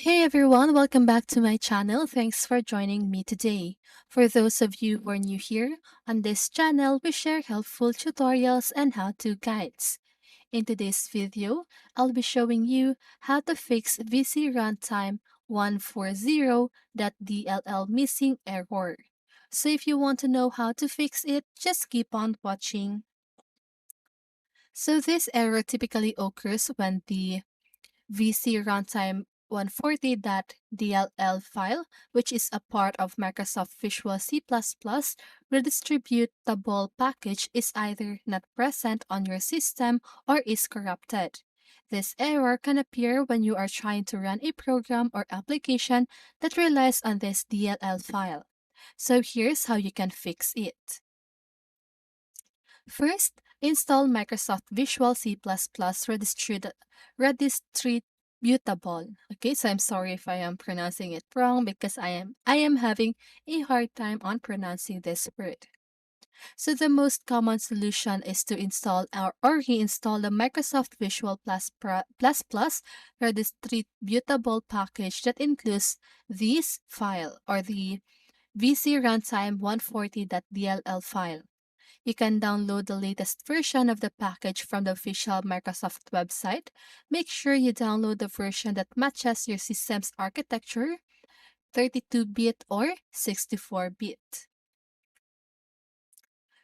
Hey everyone, welcome back to my channel. Thanks for joining me today. For those of you who are new here, on this channel we share helpful tutorials and how-to guides. In today's video, I'll be showing you how to fix VCRUNTIME140.dll missing error. So if you want to know how to fix it, just keep on watching. So this error typically occurs when the VC Runtime 140.dll file, which is a part of Microsoft Visual C++, redistributable package is either not present on your system or is corrupted. This error can appear when you are trying to run a program or application that relies on this DLL file. So here's how you can fix it. First, install Microsoft Visual C++ redistributable. Okay, so I'm sorry if I am pronouncing it wrong because I am having a hard time on pronouncing this word. So the most common solution is to install or reinstall the Microsoft Visual Plus redistributable package that includes this file or the VC Runtime 140.dll file. You can download the latest version of the package from the official Microsoft website. Make sure you download the version that matches your system's architecture, 32-bit or 64-bit.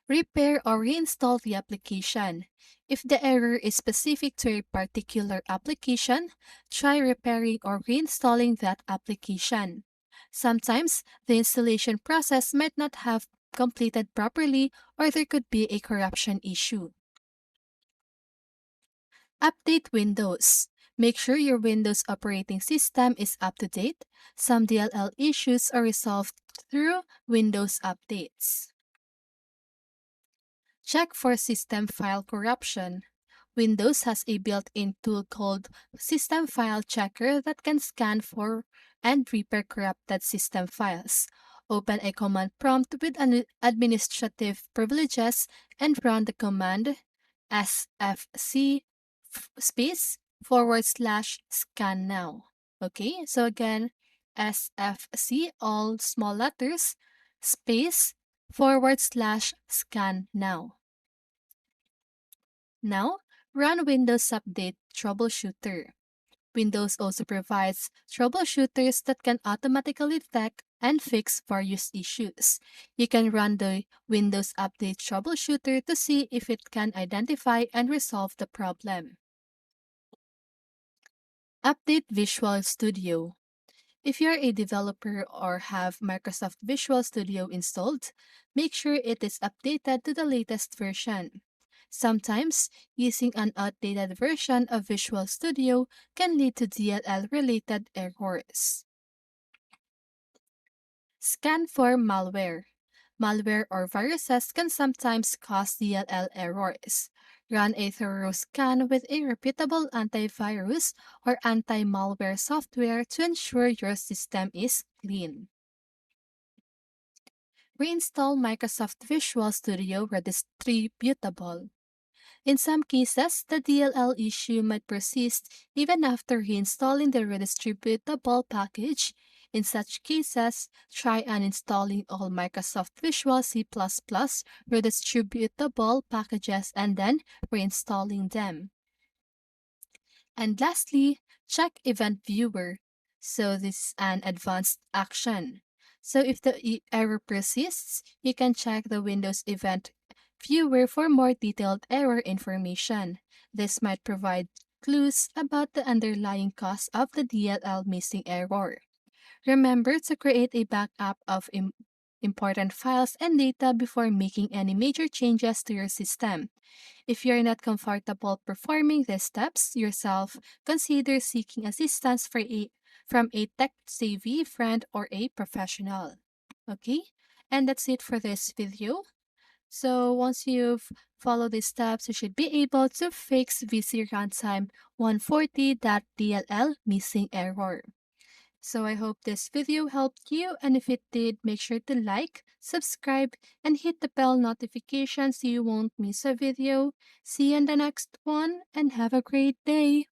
Repair or reinstall the application. If the error is specific to a particular application, try repairing or reinstalling that application. Sometimes the installation process might not have completed properly or there could be a corruption issue. Update Windows. Make sure your Windows operating system is up to date. Some DLL issues are resolved through Windows updates. Check for system file corruption. Windows has a built-in tool called System File Checker that can scan for and repair corrupted system files. Open a command prompt with administrative privileges and run the command sfc /scan now. Okay, so again, sfc, all small letters, space /scan now. Now, run Windows Update Troubleshooter. Windows also provides troubleshooters that can automatically detect and fix various issues. You can run the Windows Update Troubleshooter to see if it can identify and resolve the problem. Update Visual Studio. If you're a developer or have Microsoft Visual Studio installed, make sure it is updated to the latest version. Sometimes, using an outdated version of Visual Studio can lead to DLL-related errors. Scan for malware. Malware or viruses can sometimes cause DLL errors. Run a thorough scan with a reputable antivirus or anti-malware software to ensure your system is clean. Reinstall Microsoft Visual Studio Redistributable. In some cases, the DLL issue might persist even after reinstalling the redistributable package. In such cases, try uninstalling all Microsoft Visual C++ redistributable packages and then reinstalling them. And lastly, check Event Viewer. So this is an advanced action. So if the error persists, you can check the Windows Event Viewer for more detailed error information. This might provide clues about the underlying cause of the DLL missing error. Remember to create a backup of important files and data before making any major changes to your system. If you're not comfortable performing these steps yourself, consider seeking assistance from a tech-savvy friend or a professional. Okay? And that's it for this video. So once you've followed these steps, you should be able to fix VC Runtime 140.dll missing error. So I hope this video helped you, and if it did, make sure to like, subscribe, and hit the bell notification so you won't miss a video. See you in the next one, and have a great day!